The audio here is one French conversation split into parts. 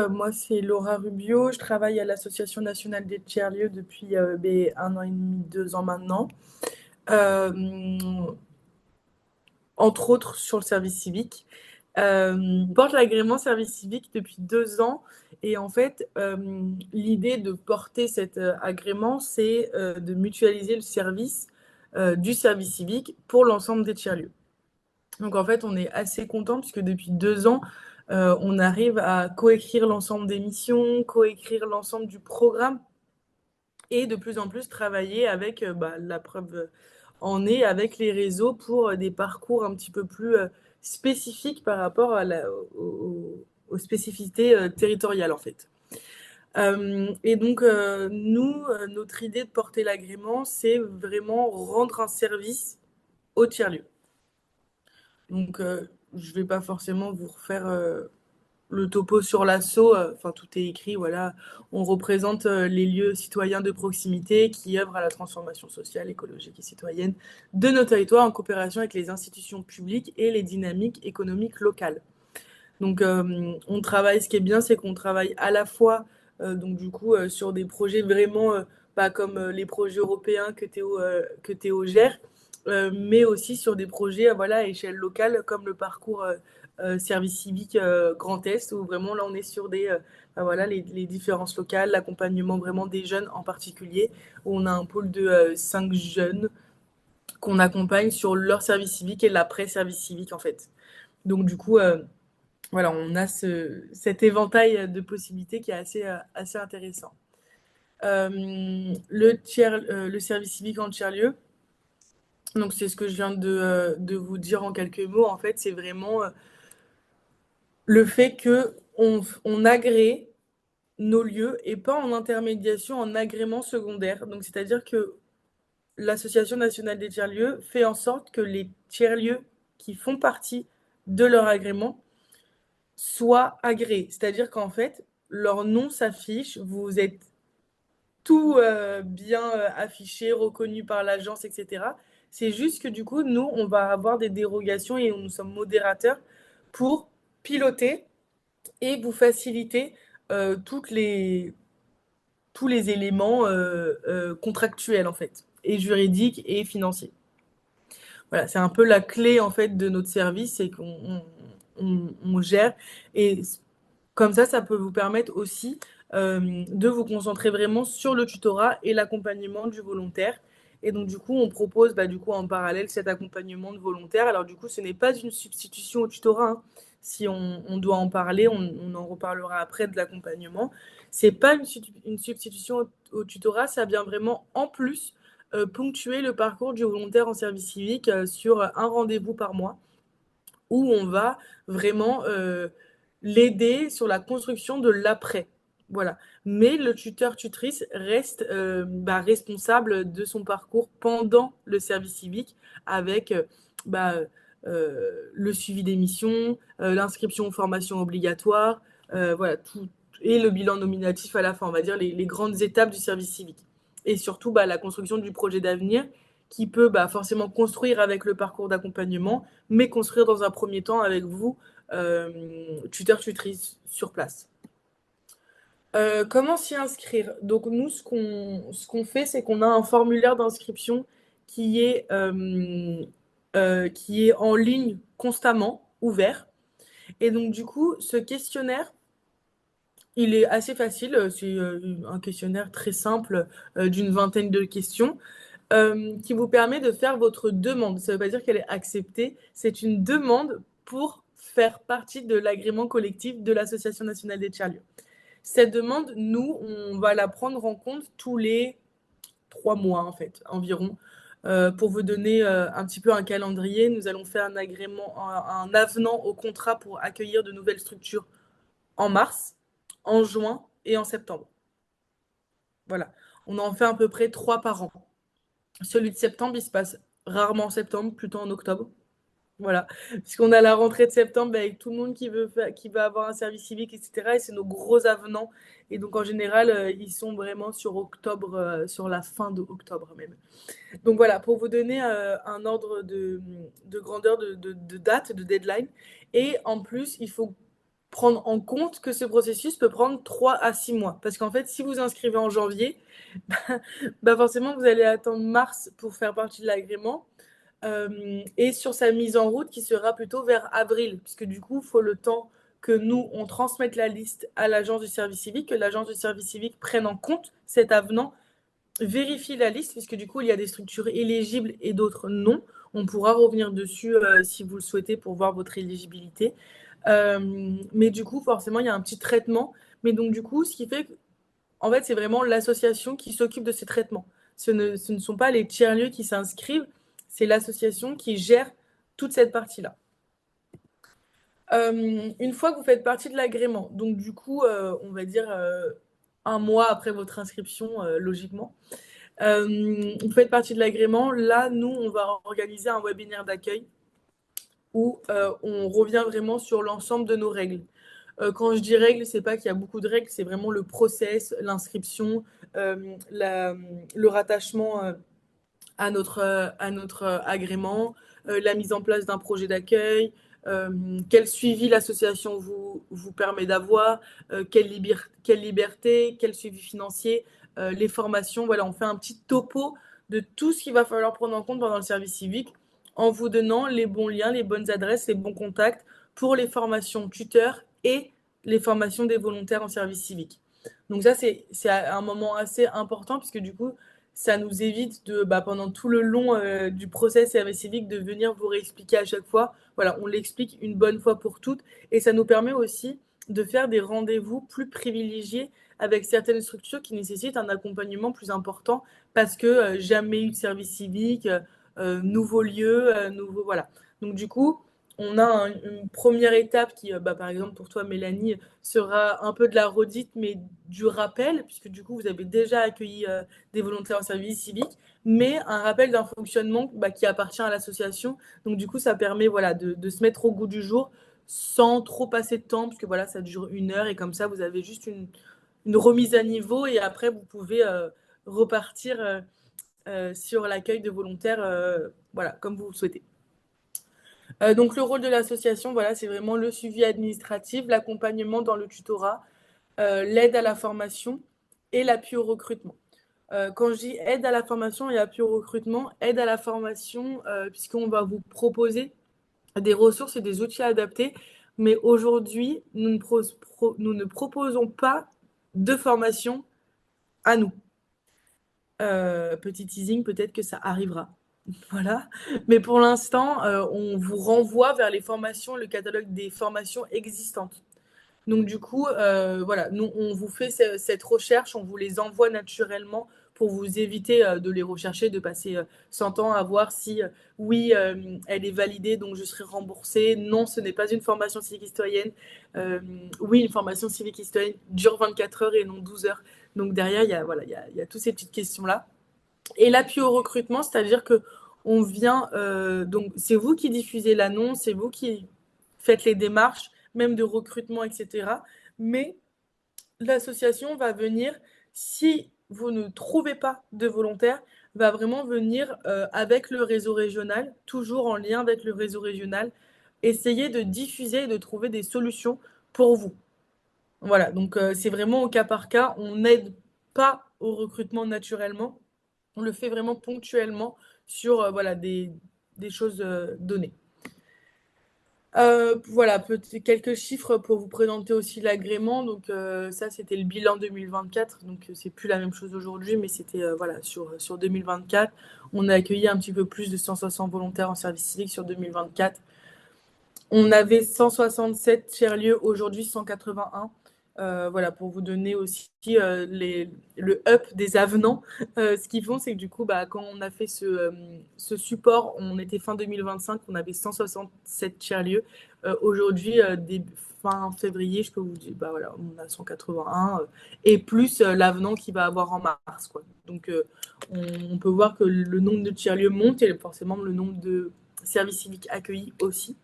Moi, c'est Laura Rubio. Je travaille à l'Association nationale des tiers-lieux depuis 1 an et demi, 2 ans maintenant. Euh, Entre autres sur le service civique. Porte l'agrément service civique depuis 2 ans. Et en fait, l'idée de porter cet agrément, c'est de mutualiser le service du service civique pour l'ensemble des tiers-lieux. Donc en fait, on est assez content puisque depuis 2 ans, on arrive à coécrire l'ensemble des missions, coécrire l'ensemble du programme et de plus en plus travailler avec, la preuve en est, avec les réseaux pour des parcours un petit peu plus spécifiques par rapport aux spécificités territoriales en fait. Nous, notre idée de porter l'agrément, c'est vraiment rendre un service au tiers-lieu. Donc, je vais pas forcément vous refaire le topo sur l'assaut. Enfin, tout est écrit. Voilà, on représente les lieux citoyens de proximité qui œuvrent à la transformation sociale, écologique et citoyenne de nos territoires en coopération avec les institutions publiques et les dynamiques économiques locales. Donc, on travaille. Ce qui est bien, c'est qu'on travaille à la fois sur des projets vraiment pas comme les projets européens que Théo gère, mais aussi sur des projets voilà, à échelle locale, comme le parcours service civique Grand Est, où vraiment là on est sur voilà, les différences locales, l'accompagnement vraiment des jeunes en particulier, où on a un pôle de 5 jeunes qu'on accompagne sur leur service civique et l'après-service civique en fait. Donc voilà, on a cet éventail de possibilités qui est assez intéressant. Le service civique en tiers-lieu, donc c'est ce que je viens de vous dire en quelques mots. En fait, c'est vraiment le fait que on agrée nos lieux et pas en intermédiation, en agrément secondaire. Donc, c'est-à-dire que l'Association nationale des tiers-lieux fait en sorte que les tiers-lieux qui font partie de leur agrément soient agréés. C'est-à-dire qu'en fait, leur nom s'affiche, vous êtes tout bien affiché, reconnu par l'agence, etc. C'est juste que du coup, nous, on va avoir des dérogations et nous sommes modérateurs pour piloter et vous faciliter euh, toutes les, tous les éléments contractuels en fait, et juridiques et financiers. Voilà, c'est un peu la clé en fait de notre service, c'est qu'on gère et comme ça peut vous permettre aussi de vous concentrer vraiment sur le tutorat et l'accompagnement du volontaire. Et donc, du coup, on propose en parallèle cet accompagnement de volontaire. Alors, du coup, ce n'est pas une substitution au tutorat, hein. Si on doit en parler, on en reparlera après de l'accompagnement. C'est pas une substitution au tutorat, ça vient vraiment en plus ponctuer le parcours du volontaire en service civique sur un rendez-vous par mois où on va vraiment l'aider sur la construction de l'après. Voilà. Mais le tuteur-tutrice reste responsable de son parcours pendant le service civique avec bah, le suivi des missions, l'inscription aux formations obligatoires, voilà, tout, et le bilan nominatif à la fin, on va dire les grandes étapes du service civique. Et surtout la construction du projet d'avenir qui peut forcément construire avec le parcours d'accompagnement, mais construire dans un premier temps avec vous, tuteur-tutrice sur place. Comment s'y inscrire? Donc nous, ce qu'on fait, c'est qu'on a un formulaire d'inscription qui est, qui est en ligne constamment, ouvert. Et donc du coup, ce questionnaire, il est assez facile. C'est un questionnaire très simple d'une vingtaine de questions qui vous permet de faire votre demande. Ça ne veut pas dire qu'elle est acceptée, c'est une demande pour faire partie de l'agrément collectif de l'Association nationale des tiers-lieux. Cette demande, nous, on va la prendre en compte tous les 3 mois, en fait, environ. Pour vous donner un petit peu un calendrier, nous allons faire un agrément, un avenant au contrat pour accueillir de nouvelles structures en mars, en juin et en septembre. Voilà. On en fait à peu près 3 par an. Celui de septembre, il se passe rarement en septembre, plutôt en octobre. Voilà. Puisqu'on a la rentrée de septembre avec tout le monde qui va avoir un service civique, etc. Et c'est nos gros avenants. Et donc, en général, ils sont vraiment sur octobre, sur la fin de octobre même. Donc, voilà, pour vous donner un ordre de grandeur de date, de deadline. Et en plus, il faut prendre en compte que ce processus peut prendre 3 à 6 mois. Parce qu'en fait, si vous inscrivez en janvier, bah forcément, vous allez attendre mars pour faire partie de l'agrément. Et sur sa mise en route qui sera plutôt vers avril, puisque du coup, il faut le temps que nous, on transmette la liste à l'agence du service civique, que l'agence du service civique prenne en compte cet avenant, vérifie la liste, puisque du coup, il y a des structures éligibles et d'autres non. On pourra revenir dessus si vous le souhaitez pour voir votre éligibilité. Mais du coup, forcément, il y a un petit traitement. Mais donc, du coup, ce qui fait que, en fait, c'est vraiment l'association qui s'occupe de ces traitements. Ce ne sont pas les tiers-lieux qui s'inscrivent, c'est l'association qui gère toute cette partie-là. Une fois que vous faites partie de l'agrément, donc du coup, on va dire un mois après votre inscription, logiquement, vous faites partie de l'agrément. Là, nous, on va organiser un webinaire d'accueil où on revient vraiment sur l'ensemble de nos règles. Quand je dis règles, c'est pas qu'il y a beaucoup de règles, c'est vraiment le process, l'inscription, le rattachement à notre agrément, la mise en place d'un projet d'accueil, quel suivi l'association vous permet d'avoir, quelle liberté, quel suivi financier, les formations. Voilà, on fait un petit topo de tout ce qu'il va falloir prendre en compte pendant le service civique en vous donnant les bons liens, les bonnes adresses, les bons contacts pour les formations tuteurs et les formations des volontaires en service civique. Donc ça, c'est un moment assez important puisque du coup, ça nous évite de, pendant tout le long du process service civique, de venir vous réexpliquer à chaque fois. Voilà, on l'explique une bonne fois pour toutes. Et ça nous permet aussi de faire des rendez-vous plus privilégiés avec certaines structures qui nécessitent un accompagnement plus important parce que jamais eu de service civique, nouveau lieu, nouveau... Voilà. Donc du coup, on a une première étape qui, par exemple pour toi Mélanie, sera un peu de la redite, mais du rappel, puisque du coup vous avez déjà accueilli des volontaires en service civique, mais un rappel d'un fonctionnement qui appartient à l'association. Donc du coup, ça permet voilà, de se mettre au goût du jour sans trop passer de temps, parce que voilà, ça dure 1 heure et comme ça, vous avez juste une remise à niveau et après, vous pouvez repartir sur l'accueil de volontaires voilà, comme vous le souhaitez. Donc le rôle de l'association, voilà, c'est vraiment le suivi administratif, l'accompagnement dans le tutorat, l'aide à la formation et l'appui au recrutement. Quand je dis aide à la formation et appui au recrutement, aide à la formation, puisqu'on va vous proposer des ressources et des outils adaptés. Mais aujourd'hui, nous ne proposons pas de formation à nous. Petit teasing, peut-être que ça arrivera. Voilà. Mais pour l'instant, on vous renvoie vers les formations, le catalogue des formations existantes. Donc du coup, voilà, nous, on vous fait cette recherche, on vous les envoie naturellement pour vous éviter de les rechercher, de passer 100 ans à voir si, oui, elle est validée, donc je serai remboursée. Non, ce n'est pas une formation civique historienne. Oui, une formation civique historienne dure 24 heures et non 12 heures. Donc derrière, voilà, il y a toutes ces petites questions-là. Et l'appui au recrutement, c'est-à-dire que on vient, donc c'est vous qui diffusez l'annonce, c'est vous qui faites les démarches, même de recrutement, etc. Mais l'association va venir, si vous ne trouvez pas de volontaires, va vraiment venir avec le réseau régional, toujours en lien avec le réseau régional, essayer de diffuser et de trouver des solutions pour vous. Voilà, donc c'est vraiment au cas par cas, on n'aide pas au recrutement naturellement, on le fait vraiment ponctuellement sur voilà, des choses données. Voilà, quelques chiffres pour vous présenter aussi l'agrément. Donc ça, c'était le bilan 2024. Donc c'est plus la même chose aujourd'hui, mais c'était voilà, sur 2024. On a accueilli un petit peu plus de 160 volontaires en service civique sur 2024. On avait 167 tiers-lieux, aujourd'hui 181. Voilà, pour vous donner aussi le up des avenants. Ce qu'ils font, c'est que du coup, quand on a fait ce support, on était fin 2025, on avait 167 tiers-lieux. Aujourd'hui, fin février, je peux vous dire, voilà, on a 181, et plus l'avenant qu'il va avoir en mars, quoi. Donc, on peut voir que le nombre de tiers-lieux monte et forcément le nombre de services civiques accueillis aussi.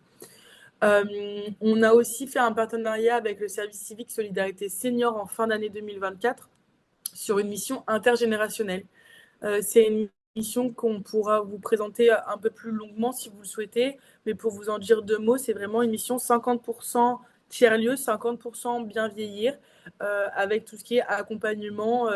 On a aussi fait un partenariat avec le service civique Solidarité Senior en fin d'année 2024 sur une mission intergénérationnelle. C'est une mission qu'on pourra vous présenter un peu plus longuement si vous le souhaitez, mais pour vous en dire 2 mots, c'est vraiment une mission 50% tiers-lieu, 50% bien vieillir, avec tout ce qui est accompagnement,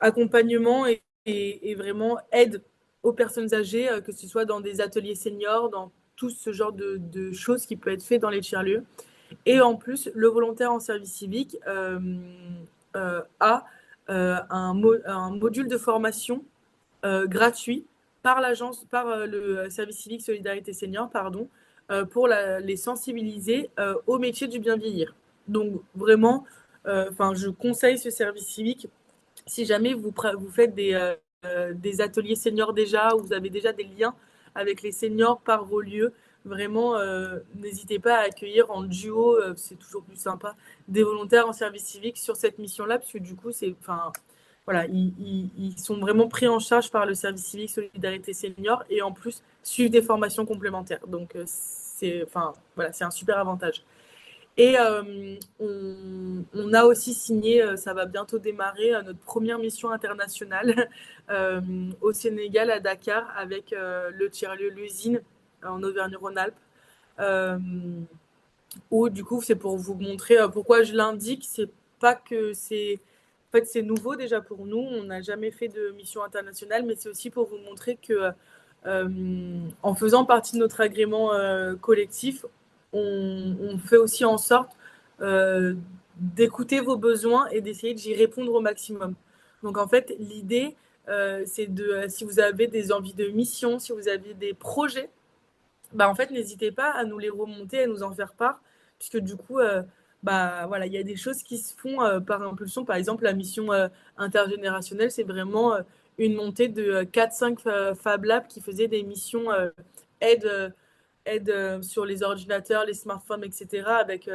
accompagnement et vraiment aide aux personnes âgées, que ce soit dans des ateliers seniors, dans tout ce genre de choses qui peut être fait dans les tiers-lieux. Et en plus, le volontaire en service civique a un module de formation gratuit par l'agence, par le service civique Solidarité Senior, pardon, pour les sensibiliser au métier du bien vieillir. Donc vraiment, je conseille ce service civique si jamais vous faites des ateliers seniors déjà, ou vous avez déjà des liens avec les seniors par vos lieux. Vraiment, n'hésitez pas à accueillir en duo, c'est toujours plus sympa, des volontaires en service civique sur cette mission-là, parce que du coup, voilà, ils sont vraiment pris en charge par le service civique Solidarité Senior et en plus suivent des formations complémentaires. Donc, voilà, c'est un super avantage. Et on a aussi signé, ça va bientôt démarrer, notre première mission internationale au Sénégal, à Dakar, avec le tiers-lieu L'Usine en Auvergne-Rhône-Alpes. Où du coup, c'est pour vous montrer pourquoi je l'indique. C'est pas que c'est. En fait, c'est nouveau déjà pour nous. On n'a jamais fait de mission internationale, mais c'est aussi pour vous montrer que, en faisant partie de notre agrément collectif, on fait aussi en sorte d'écouter vos besoins et d'essayer d'y répondre au maximum. Donc, en fait, l'idée, c'est si vous avez des envies de mission, si vous avez des projets, en fait, n'hésitez pas à nous les remonter, à nous en faire part, puisque du coup, voilà, il y a des choses qui se font par impulsion. Par exemple, la mission intergénérationnelle, c'est vraiment une montée de 4-5 Fab Labs qui faisaient des missions aide, sur les ordinateurs, les smartphones, etc., avec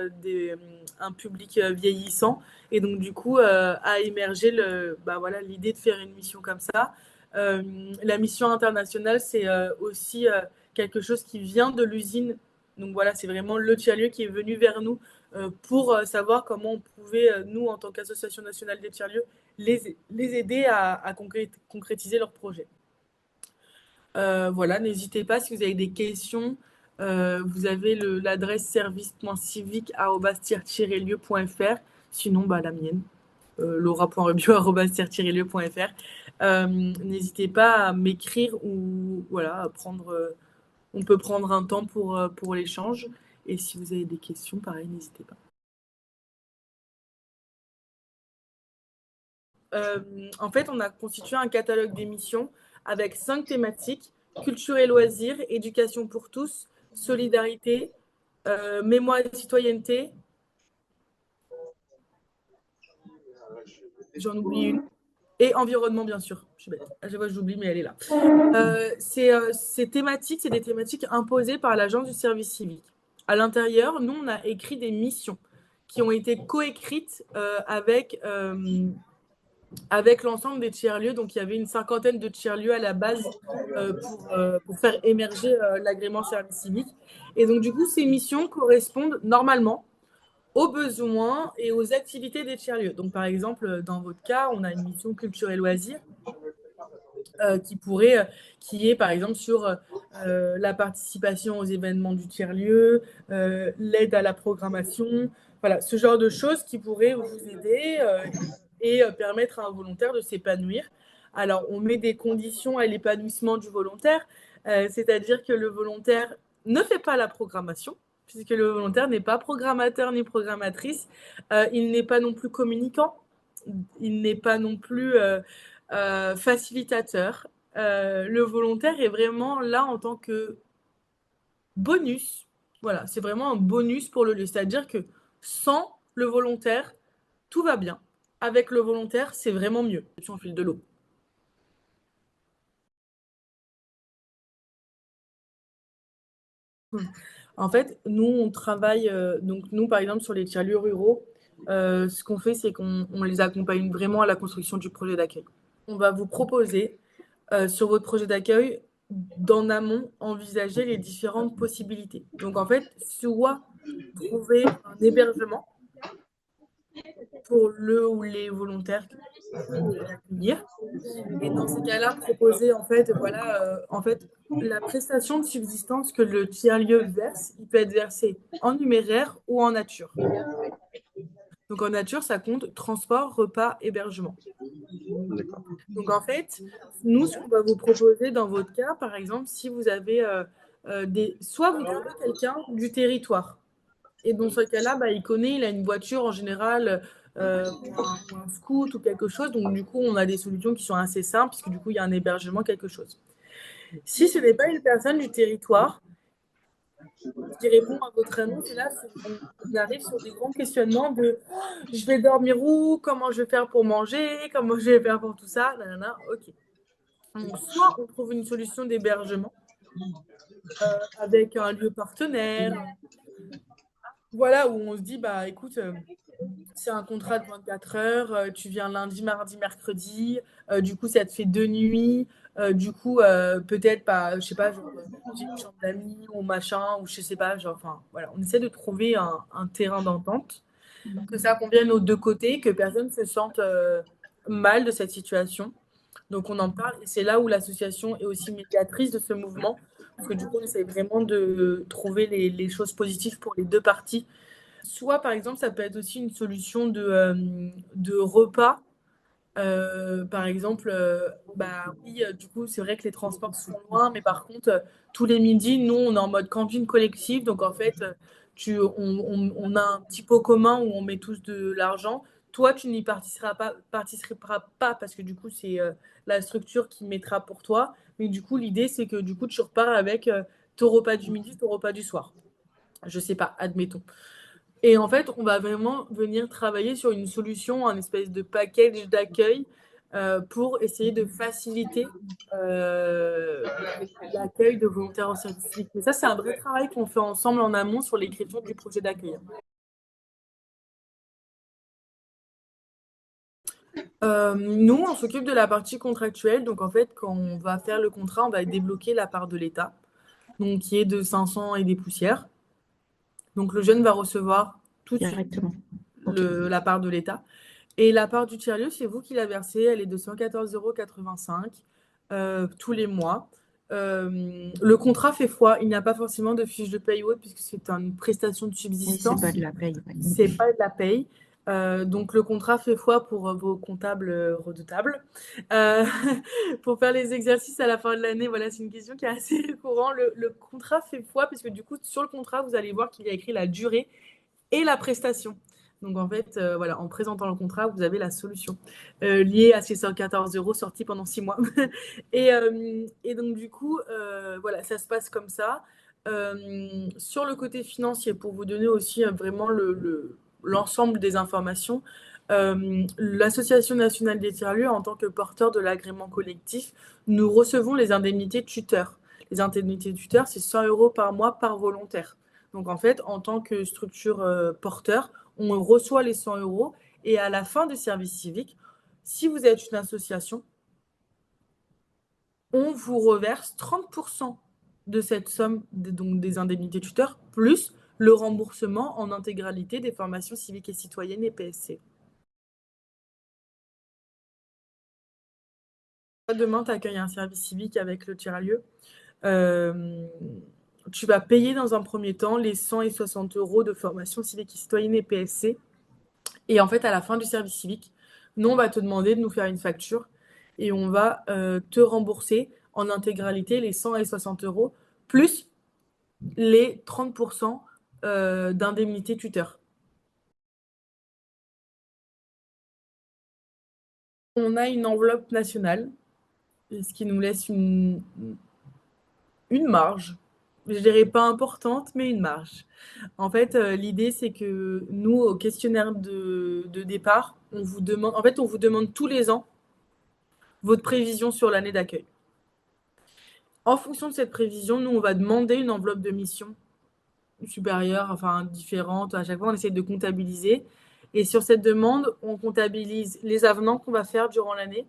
un public vieillissant. Et donc, du coup, a émergé voilà, l'idée de faire une mission comme ça. La mission internationale, c'est aussi quelque chose qui vient de l'usine. Donc voilà, c'est vraiment le tiers-lieu qui est venu vers nous pour savoir comment on pouvait, nous, en tant qu'Association nationale des tiers-lieux, les aider à concrétiser leurs projets. Voilà, n'hésitez pas si vous avez des questions. Vous avez l'adresse service.civique@tiers-lieu.fr. Sinon, la mienne, laura.rubio@tiers-lieu.fr. N'hésitez pas à m'écrire ou voilà, à prendre. On peut prendre un temps pour l'échange. Et si vous avez des questions, pareil, n'hésitez pas. En fait, on a constitué un catalogue d'émissions avec 5 thématiques: culture et loisirs, éducation pour tous, solidarité, mémoire et citoyenneté. J'en oublie une. Et environnement, bien sûr. Je suis bête. À chaque fois, j'oublie, mais elle est là. Ces thématiques, c'est des thématiques imposées par l'agence du service civique. À l'intérieur, nous, on a écrit des missions qui ont été coécrites avec l'ensemble des tiers-lieux. Donc, il y avait une cinquantaine de tiers-lieux à la base pour faire émerger l'agrément service civique. Et donc, du coup, ces missions correspondent normalement aux besoins et aux activités des tiers-lieux. Donc, par exemple, dans votre cas, on a une mission culture et loisirs qui est par exemple sur la participation aux événements du tiers-lieu, l'aide à la programmation, voilà, ce genre de choses qui pourraient vous aider et permettre à un volontaire de s'épanouir. Alors, on met des conditions à l'épanouissement du volontaire, c'est-à-dire que le volontaire ne fait pas la programmation, puisque le volontaire n'est pas programmateur ni programmatrice, il n'est pas non plus communicant, il n'est pas non plus facilitateur. Le volontaire est vraiment là en tant que bonus. Voilà, c'est vraiment un bonus pour le lieu. C'est-à-dire que sans le volontaire, tout va bien. Avec le volontaire, c'est vraiment mieux. Au fil de l'eau. En fait, nous, on travaille, donc nous, par exemple, sur les tiers-lieux ruraux, ce qu'on fait, c'est qu'on les accompagne vraiment à la construction du projet d'accueil. On va vous proposer, sur votre projet d'accueil, d'en amont, envisager les différentes possibilités. Donc, en fait, soit trouver un hébergement pour le ou les volontaires que vous allez accueillir. Et dans ces cas-là, proposer en fait, la prestation de subsistance que le tiers-lieu verse, il peut être versé en numéraire ou en nature. Donc en nature, ça compte transport, repas, hébergement. D'accord. Donc en fait, nous, ce qu'on va vous proposer dans votre cas, par exemple, si vous avez soit vous trouvez quelqu'un du territoire. Et dans ce cas-là, bah, il connaît, il a une voiture en général, ou un scoot ou quelque chose. Donc du coup, on a des solutions qui sont assez simples, puisque du coup, il y a un hébergement, quelque chose. Si ce n'est pas une personne du territoire qui répond à votre annonce, et là, on arrive sur des grands questionnements de je vais dormir où, comment je vais faire pour manger, comment je vais faire pour tout ça, nanana, ok. Donc, soit on trouve une solution d'hébergement avec un lieu partenaire, voilà, où on se dit, bah écoute, c'est un contrat de 24 heures, tu viens lundi, mardi, mercredi, du coup ça te fait 2 nuits, du coup peut-être pas, je sais pas, genre j'ai une chambre d'amis ou machin, ou je sais pas, genre, enfin voilà, on essaie de trouver un terrain d'entente, que ça convienne aux deux côtés, que personne ne se sente mal de cette situation. Donc on en parle et c'est là où l'association est aussi médiatrice de ce mouvement, parce que du coup on essaie vraiment de trouver les choses positives pour les deux parties. Soit, par exemple, ça peut être aussi une solution de repas. Par exemple, bah oui, du coup, c'est vrai que les transports sont loin, mais par contre, tous les midis, nous, on est en mode cantine collective. Donc, en fait, on a un petit pot commun où on met tous de l'argent. Toi, tu n'y participeras pas parce que du coup, c'est la structure qui mettra pour toi. Mais du coup, l'idée, c'est que du coup, tu repars avec ton repas du midi, ton repas du soir. Je sais pas, admettons. Et en fait, on va vraiment venir travailler sur une solution, un espèce de package d'accueil pour essayer de faciliter l'accueil de volontaires en service civique. Mais ça, c'est un vrai travail qu'on fait ensemble en amont sur l'écriture du projet d'accueil. Nous, on s'occupe de la partie contractuelle. Donc, en fait, quand on va faire le contrat, on va débloquer la part de l'État, donc qui est de 500 et des poussières. Donc, le jeune va recevoir tout de suite Directement. Ok. la part de l'État. Et la part du tiers-lieu, c'est vous qui la versez. Elle est de 114,85 € tous les mois. Le contrat fait foi. Il n'y a pas forcément de fiche de paye ou autre, puisque c'est une prestation de Oui, subsistance. c'est pas de la paye. C'est pas de la paye. Donc le contrat fait foi pour vos comptables redoutables. Euh, pour faire les exercices à la fin de l'année, voilà, c'est une question qui est assez courante. Le contrat fait foi, puisque du coup, sur le contrat, vous allez voir qu'il y a écrit la durée et la prestation. Donc en fait, voilà, en présentant le contrat, vous avez la solution liée à ces 114 € sortis pendant 6 mois. Et donc du coup, voilà, ça se passe comme ça. Sur le côté financier, pour vous donner aussi vraiment l'ensemble des informations, l'Association nationale des tiers-lieux, en tant que porteur de l'agrément collectif, nous recevons les indemnités tuteurs. Les indemnités tuteurs, c'est 100 € par mois par volontaire. Donc en fait, en tant que structure porteur, on reçoit les 100 € et à la fin du service civique, si vous êtes une association, on vous reverse 30% de cette somme, donc des indemnités tuteurs, plus le remboursement en intégralité des formations civiques et citoyennes et PSC. Demain, tu accueilles un service civique avec le tiers-lieu. Tu vas payer dans un premier temps les 100 et 60 € de formation civique et citoyenne et PSC. Et en fait, à la fin du service civique, nous, on va te demander de nous faire une facture et on va te rembourser en intégralité les 100 et 60 € plus les 30% d'indemnité tuteur. On a une enveloppe nationale, ce qui nous laisse une marge. Je dirais pas importante, mais une marge. En fait, l'idée, c'est que nous, au questionnaire de départ, on vous demande tous les ans votre prévision sur l'année d'accueil. En fonction de cette prévision, nous, on va demander une enveloppe de mission supérieure, enfin différente. À chaque fois, on essaie de comptabiliser. Et sur cette demande, on comptabilise les avenants qu'on va faire durant l'année,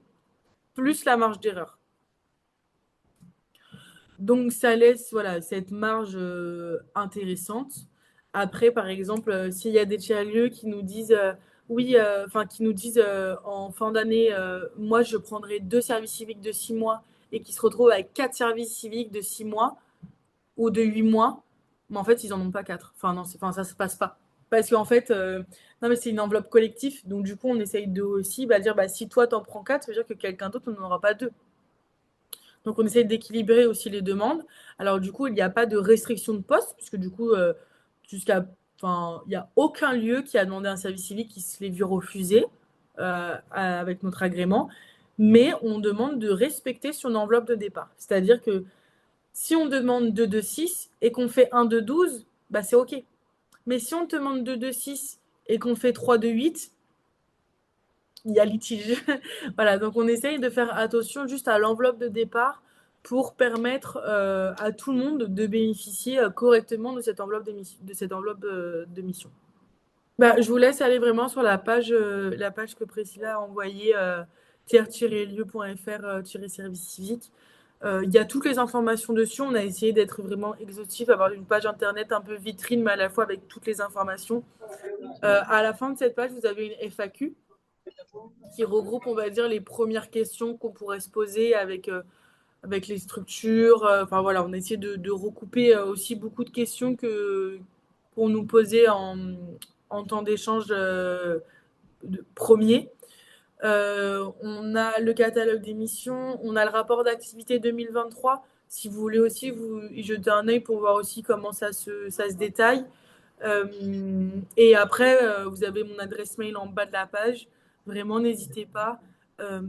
plus la marge d'erreur. Donc, ça laisse voilà, cette marge intéressante. Après, par exemple, s'il y a des tiers-lieux qui nous disent oui, enfin, qui nous disent en fin d'année, moi, je prendrai 2 services civiques de 6 mois et qui se retrouvent avec 4 services civiques de 6 mois ou de 8 mois, mais en fait, ils en ont pas 4. Enfin, non, enfin, ça se passe pas. Parce qu'en fait, non, mais c'est une enveloppe collective, donc du coup, on essaye de aussi bah, dire, bah, si toi, t'en prends 4, ça veut dire que quelqu'un d'autre n'en aura pas 2. Donc, on essaye d'équilibrer aussi les demandes. Alors, du coup, il n'y a pas de restriction de poste, puisque du coup, jusqu'à, enfin, il n'y a aucun lieu qui a demandé un service civique qui se l'est vu refuser avec notre agrément. Mais on demande de respecter son enveloppe de départ. C'est-à-dire que si on demande 2-2-6 et qu'on fait 1-2-12, bah c'est OK. Mais si on te demande 2-2-6 et qu'on fait 3-2-8, il y a litige. Voilà, donc on essaye de faire attention juste à l'enveloppe de départ pour permettre à tout le monde de bénéficier correctement de cette enveloppe de mission. Bah, je vous laisse aller vraiment sur la page que Priscilla a envoyée, tiers-lieu.fr-service civique. Il y a toutes les informations dessus. On a essayé d'être vraiment exhaustif, avoir une page internet un peu vitrine, mais à la fois avec toutes les informations. À la fin de cette page, vous avez une FAQ qui regroupe, on va dire, les premières questions qu'on pourrait se poser avec les structures. Enfin voilà, on a essayé de recouper aussi beaucoup de questions qu'on nous posait en temps d'échange premier. On a le catalogue d'émissions, on a le rapport d'activité 2023. Si vous voulez aussi vous y jeter un œil pour voir aussi comment ça se détaille. Et après, vous avez mon adresse mail en bas de la page. Vraiment, n'hésitez pas. Euh,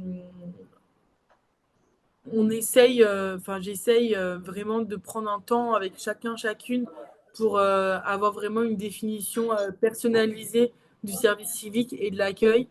on essaye, enfin, j'essaye vraiment de prendre un temps avec chacun, chacune pour avoir vraiment une définition personnalisée du service civique et de l'accueil.